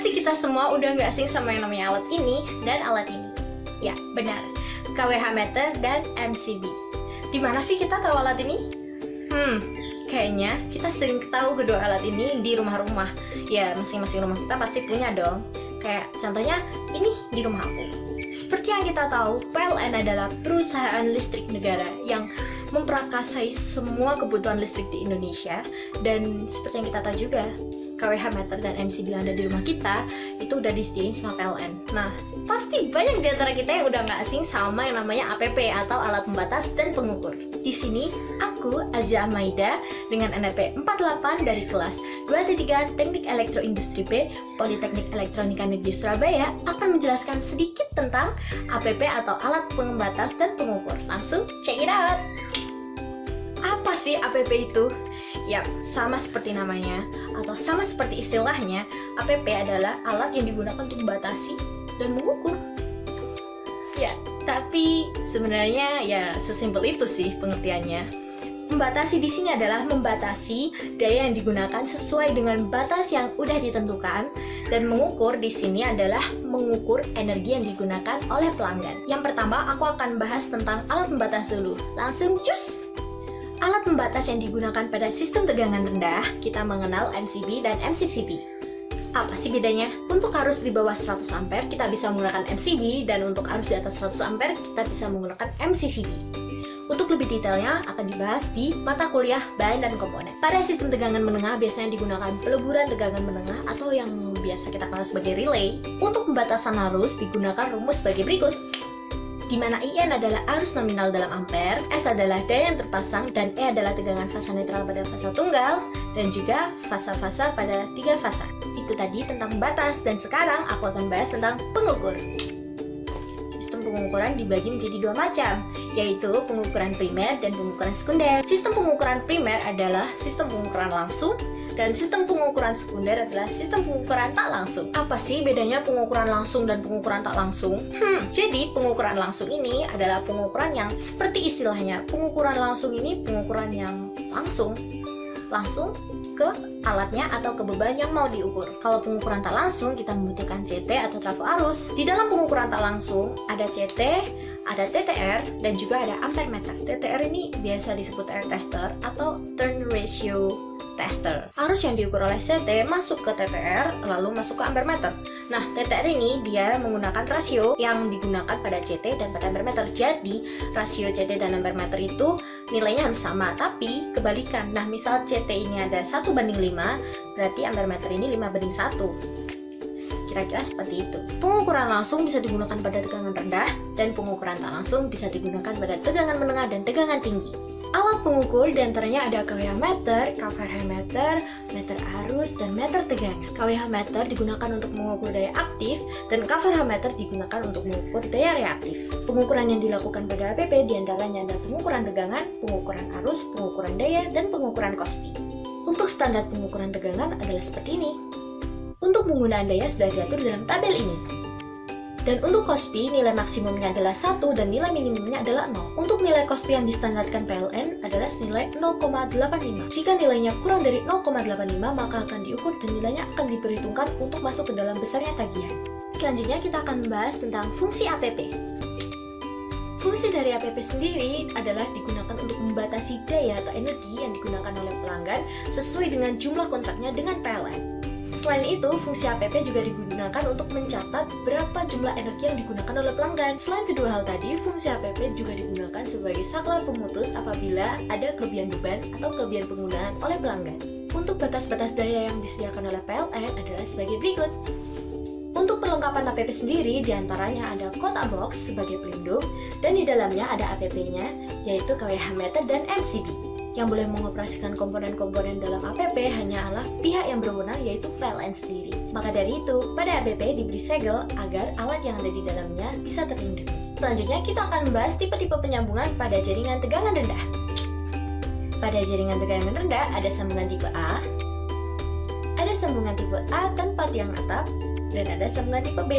Pasti kita semua udah nggak asing sama yang namanya alat ini dan alat ini. Ya, benar. KWH meter dan MCB. Di mana sih kita tahu alat ini? Kayaknya kita sering tahu kedua alat ini di rumah-rumah. Ya, masing-masing rumah kita pasti punya dong. Kayak contohnya ini di rumah aku. Seperti yang kita tahu, PLN adalah perusahaan listrik negara yang memprakarsai semua kebutuhan listrik di Indonesia. Dan seperti yang kita tahu juga, KWH meter dan MCB yang ada di rumah kita itu udah disediain sama PLN. Nah, pasti banyak di antara kita yang udah nggak asing sama yang namanya APP atau alat pembatas dan pengukur. Di sini, aku, Azza Maida, dengan NRP 48 dari kelas 2-3 Teknik Elektro Industri B, Politeknik Elektronika Negeri Surabaya, akan menjelaskan sedikit tentang APP atau alat pembatas dan pengukur. Langsung check it out! Apa sih APP itu? Yap, sama seperti namanya, atau sama seperti istilahnya, APP adalah alat yang digunakan untuk membatasi dan mengukur. Ya, tapi sebenarnya ya sesimpel itu sih pengertiannya. Membatasi di sini adalah membatasi daya yang digunakan sesuai dengan batas yang udah ditentukan, dan mengukur di sini adalah mengukur energi yang digunakan oleh pelanggan. Yang pertama, aku akan bahas tentang alat pembatas dulu. Langsung cus! Alat pembatas yang digunakan pada sistem tegangan rendah, kita mengenal MCB dan MCCB. Apa sih bedanya? Untuk arus di bawah 100 ampere kita bisa menggunakan MCB, dan untuk arus di atas 100 ampere kita bisa menggunakan MCCB. Untuk lebih detailnya akan dibahas di mata kuliah bahan dan komponen. Pada sistem tegangan menengah biasanya digunakan peleburan tegangan menengah atau yang biasa kita kenal sebagai relay. Untuk pembatasan arus digunakan rumus sebagai berikut, di mana IN adalah arus nominal dalam ampere, S adalah daya yang terpasang, dan E adalah tegangan fasa netral pada fasa tunggal, dan juga fasa-fasa pada 3 fasa. Itu tadi tentang pembatas, dan sekarang aku akan bahas tentang pengukur. Sistem pengukuran dibagi menjadi 2 macam, yaitu pengukuran primer dan pengukuran sekunder. Sistem pengukuran primer adalah sistem pengukuran langsung, dan sistem pengukuran sekunder adalah sistem pengukuran tak langsung. Apa sih bedanya pengukuran langsung dan pengukuran tak langsung? Jadi pengukuran langsung ini adalah pengukuran yang seperti istilahnya. Pengukuran langsung ini pengukuran yang langsung ke alatnya atau ke beban yang mau diukur. Kalau pengukuran tak langsung, kita membutuhkan CT atau trafo arus. Di dalam pengukuran tak langsung, ada CT, ada TTR, dan juga ada ampere meter. TTR ini biasa disebut air tester atau turn ratio tester. Arus yang diukur oleh CT masuk ke TTR, lalu masuk ke ampere meter. Nah, TTR ini dia menggunakan rasio yang digunakan pada CT dan pada ampere meter. Jadi, rasio CT dan ampere meter itu nilainya harus sama, tapi kebalikan. Nah, misal CT ini ada 1:5, berarti ampere meter ini 5:1. Kira-kira seperti itu. Pengukuran langsung bisa digunakan pada tegangan rendah, dan pengukuran tak langsung bisa digunakan pada tegangan menengah dan tegangan tinggi. Alat pengukur diantaranya ada KWH meter, KVH meter, meter arus, dan meter tegangan. KWH meter digunakan untuk mengukur daya aktif, dan KVH meter digunakan untuk mengukur daya reaktif. Pengukuran yang dilakukan pada APP diantaranya ada pengukuran tegangan, pengukuran arus, pengukuran daya, dan pengukuran KOSPI. Untuk standar pengukuran tegangan adalah seperti ini. Untuk penggunaan daya sudah diatur dalam tabel ini. Dan untuk KOSPI, nilai maksimumnya adalah 1 dan nilai minimumnya adalah 0. Untuk nilai KOSPI yang distandarkan PLN adalah senilai 0,85. Jika nilainya kurang dari 0,85, maka akan diukur dan nilainya akan diperhitungkan untuk masuk ke dalam besarnya tagihan. Selanjutnya kita akan membahas tentang fungsi APP. Fungsi dari APP sendiri adalah digunakan untuk membatasi daya atau energi yang digunakan oleh pelanggan sesuai dengan jumlah kontraknya dengan PLN. Selain itu, fungsi APP juga digunakan untuk mencatat berapa jumlah energi yang digunakan oleh pelanggan. Selain kedua hal tadi, fungsi APP juga digunakan sebagai saklar pemutus apabila ada kelebihan beban atau kelebihan penggunaan oleh pelanggan. Untuk batas-batas daya yang disediakan oleh PLN adalah sebagai berikut. Untuk perlengkapan APP sendiri, diantaranya ada kotak box sebagai pelindung, dan di dalamnya ada APP-nya, yaitu KWH meter dan MCB. Yang boleh mengoperasikan komponen-komponen dalam APP hanyalah pihak yang berwenang, yaitu PLN sendiri. Maka dari itu, pada APP diberi segel agar alat yang ada di dalamnya bisa terlindungi. Selanjutnya, kita akan membahas tipe-tipe penyambungan pada jaringan tegangan rendah. Pada jaringan tegangan rendah, ada sambungan tipe A, ada sambungan tipe A tanpa tiang atap, dan ada sambungan tipe B.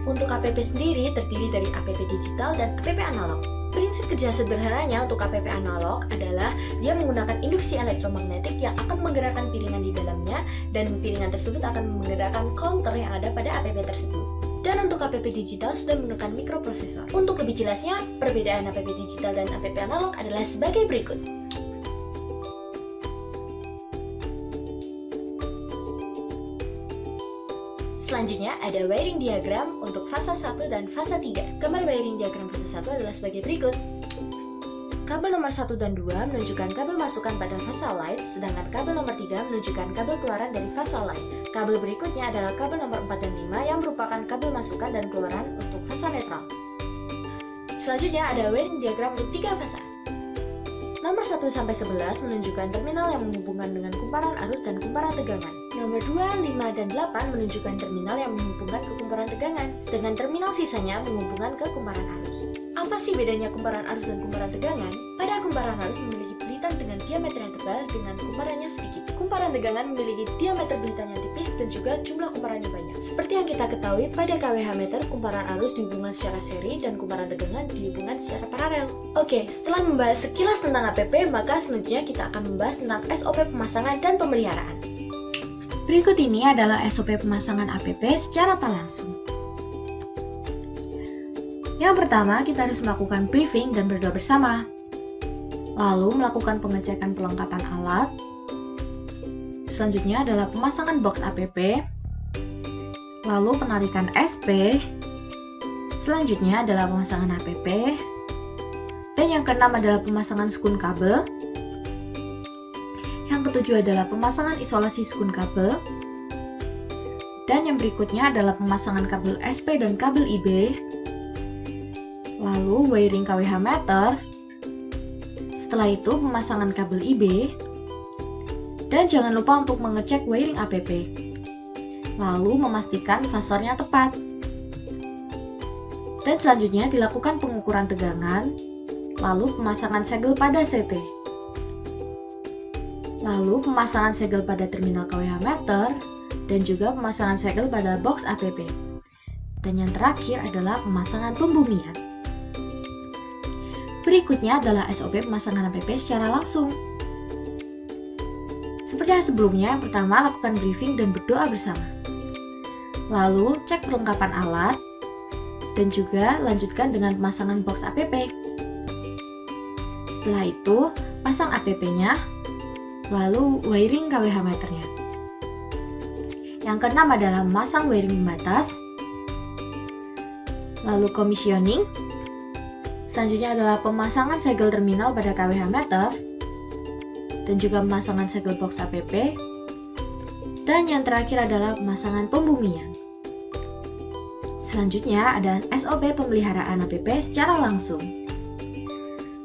Untuk APP sendiri terdiri dari APP digital dan APP analog. Prinsip kerja sederhananya untuk APP analog adalah dia menggunakan induksi elektromagnetik yang akan menggerakkan piringan di dalamnya, dan piringan tersebut akan menggerakkan counter yang ada pada APP tersebut. Dan untuk APP digital sudah menggunakan mikroprosesor. Untuk lebih jelasnya, perbedaan APP digital dan APP analog adalah sebagai berikut. Selanjutnya ada wiring diagram untuk fasa 1 dan fasa 3. Gambar wiring diagram fasa 1 adalah sebagai berikut. Kabel nomor 1 dan 2 menunjukkan kabel masukan pada fasa light, sedangkan kabel nomor 3 menunjukkan kabel keluaran dari fasa light. Kabel berikutnya adalah kabel nomor 4 dan 5 yang merupakan kabel masukan dan keluaran untuk fasa netral. Selanjutnya ada wiring diagram untuk 3 fasa. Nomor 1 sampai 11 menunjukkan terminal yang menghubungkan dengan kumparan arus dan kumparan tegangan. Nomor 2, 5, dan 8 menunjukkan terminal yang menghubungkan ke kumparan tegangan, sedangkan terminal sisanya menghubungkan ke kumparan arus. Apa sih bedanya kumparan arus dan kumparan tegangan? Pada kumparan arus memiliki belitan dengan diameter yang tebal dengan kumparannya sedikit. Kumparan tegangan memiliki diameter belitan yang tipis dan juga jumlah kumparannya banyak. Seperti yang kita ketahui, pada KWH meter kumparan arus dihubungkan secara seri dan kumparan tegangan dihubungkan secara paralel. Oke, setelah membahas sekilas tentang APP, maka selanjutnya kita akan membahas tentang SOP pemasangan dan pemeliharaan. Berikut ini adalah SOP pemasangan APP secara tak langsung. Yang pertama, kita harus melakukan briefing dan berdoa bersama. Lalu melakukan pengecekan perlengkapan alat. Selanjutnya adalah pemasangan box APP. Lalu penarikan SP. Selanjutnya adalah pemasangan APP. Dan yang keenam adalah pemasangan sekun kabel. Yang ketujuh adalah pemasangan isolasi sekun kabel. Dan yang berikutnya adalah pemasangan kabel SP dan kabel IB. Lalu wiring KWH meter. Setelah itu pemasangan kabel IB. Dan jangan lupa untuk mengecek wiring APP. Lalu memastikan fasornya tepat. Dan selanjutnya dilakukan pengukuran tegangan. Lalu pemasangan segel pada CT. Lalu pemasangan segel pada terminal KWH meter, dan juga pemasangan segel pada box APP. Dan yang terakhir adalah pemasangan pembumian. Berikutnya adalah SOP pemasangan APP secara langsung. Seperti yang sebelumnya, yang pertama lakukan briefing dan berdoa bersama. Lalu cek perlengkapan alat, dan juga lanjutkan dengan pemasangan box APP. Setelah itu, pasang APP-nya, lalu wiring KWH meternya. Yang keenam adalah memasang wiring pembatas, lalu commissioning. Selanjutnya adalah pemasangan segel terminal pada KWH meter, dan juga pemasangan segel box APP. Dan yang terakhir adalah pemasangan pembumian. Selanjutnya ada SOP pemeliharaan APP secara langsung.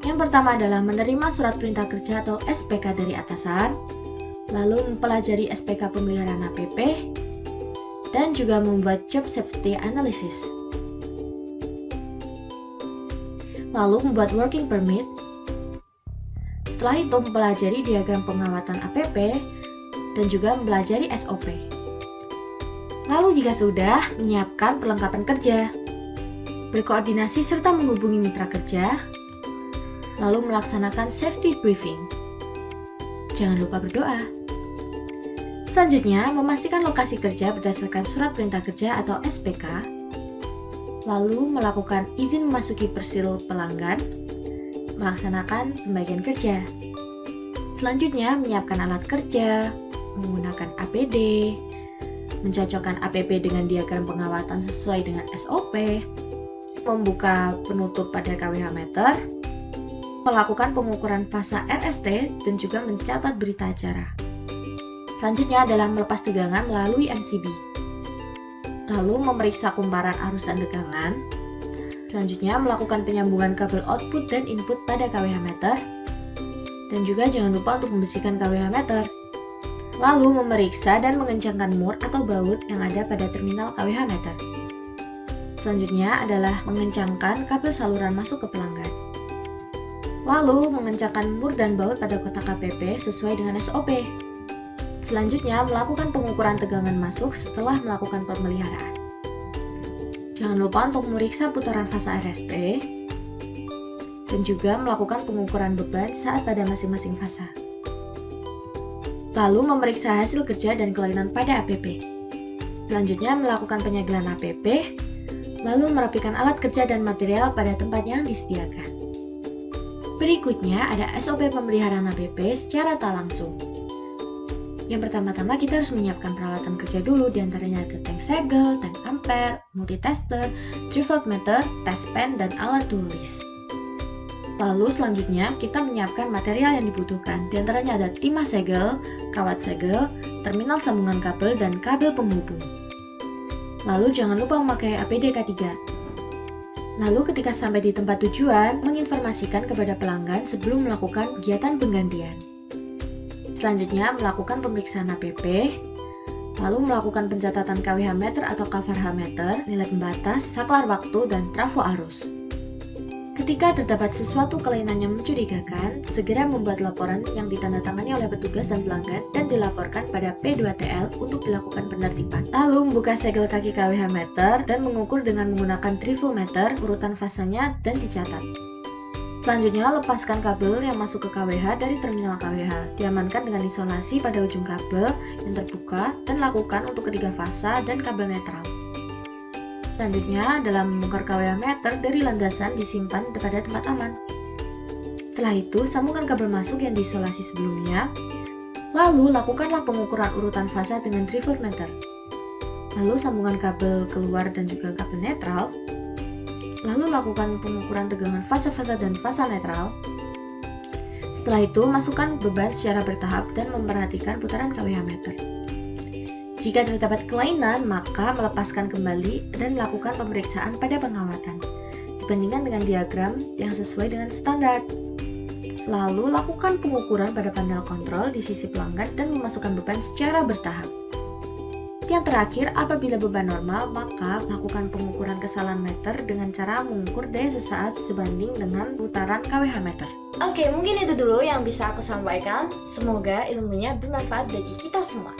Yang pertama adalah menerima surat perintah kerja atau SPK dari atasan, lalu mempelajari SPK pemeliharaan APP, dan juga membuat job safety analysis. Lalu membuat working permit. Setelah itu mempelajari diagram pengawatan APP, dan juga mempelajari SOP. Lalu jika sudah, menyiapkan perlengkapan kerja, berkoordinasi serta menghubungi mitra kerja, lalu melaksanakan safety briefing. Jangan lupa berdoa. Selanjutnya, memastikan lokasi kerja berdasarkan surat perintah kerja atau SPK, lalu melakukan izin memasuki persil pelanggan, melaksanakan pembagian kerja. Selanjutnya, menyiapkan alat kerja, menggunakan APD, mencocokkan APP dengan diagram pengawatan sesuai dengan SOP, membuka penutup pada KWH meter, melakukan pengukuran fasa RST, dan juga mencatat berita acara. Selanjutnya adalah melepas tegangan melalui MCB. Lalu memeriksa kumparan arus dan tegangan. Selanjutnya melakukan penyambungan kabel output dan input pada KWH meter. Dan juga jangan lupa untuk membersihkan KWH meter. Lalu memeriksa dan mengencangkan mur atau baut yang ada pada terminal KWH meter. Selanjutnya adalah mengencangkan kabel saluran masuk ke pelanggan. Lalu mengencangkan mur dan baut pada kotak KPP sesuai dengan SOP. Selanjutnya melakukan pengukuran tegangan masuk setelah melakukan pemeliharaan. Jangan lupa untuk memeriksa putaran fasa RST. dan juga melakukan pengukuran beban saat pada masing-masing fasa. Lalu memeriksa hasil kerja dan kelainan pada APP. Selanjutnya melakukan penyegelan APP, lalu merapikan alat kerja dan material pada tempat yang disediakan. Berikutnya ada SOP pemeliharaan APP secara tak langsung. Yang pertama-tama kita harus menyiapkan peralatan kerja dulu, diantaranya ada tank segel, tank ampere, multitester, 3-voltmeter, test pen, dan alat tulis. Lalu selanjutnya kita menyiapkan material yang dibutuhkan, diantaranya ada timah segel, kawat segel, terminal sambungan kabel, dan kabel penghubung. Lalu jangan lupa memakai APD K3. Lalu ketika sampai di tempat tujuan, menginformasikan kepada pelanggan sebelum melakukan kegiatan penggantian. Selanjutnya melakukan pemeriksaan APP, lalu melakukan pencatatan KWH meter atau KVH meter, nilai pembatas, saklar waktu, dan trafo arus. Ketika terdapat sesuatu kelainan yang mencurigakan, segera membuat laporan yang ditandatangani oleh petugas dan pelanggan dan dilaporkan pada P2TL untuk dilakukan penertiban. Lalu membuka segel kaki KWH meter dan mengukur dengan menggunakan trivometer urutan fasanya dan dicatat. Selanjutnya, lepaskan kabel yang masuk ke KWH dari terminal KWH. Diamankan dengan isolasi pada ujung kabel yang terbuka dan lakukan untuk ketiga fasa dan kabel netral. Selanjutnya, dalam membongkar KWH meter dari landasan disimpan pada tempat aman. Setelah itu, sambungkan kabel masuk yang diisolasi sebelumnya. Lalu, lakukanlah pengukuran urutan fasa dengan 3-voltmeter. Lalu, sambungkan kabel keluar dan juga kabel netral. Lalu lakukan pengukuran tegangan fasa-fasa dan fasa netral. Setelah itu, masukkan beban secara bertahap dan memperhatikan putaran KWH meter. Jika terdapat kelainan, maka melepaskan kembali dan melakukan pemeriksaan pada pengawatan, dibandingkan dengan diagram yang sesuai dengan standar. Lalu, lakukan pengukuran pada panel kontrol di sisi pelanggan dan memasukkan beban secara bertahap. Yang terakhir, apabila beban normal, maka lakukan pengukuran kesalahan meter dengan cara mengukur daya sesaat sebanding dengan putaran KWH meter. Oke, mungkin itu dulu yang bisa aku sampaikan. Semoga ilmunya bermanfaat bagi kita semua.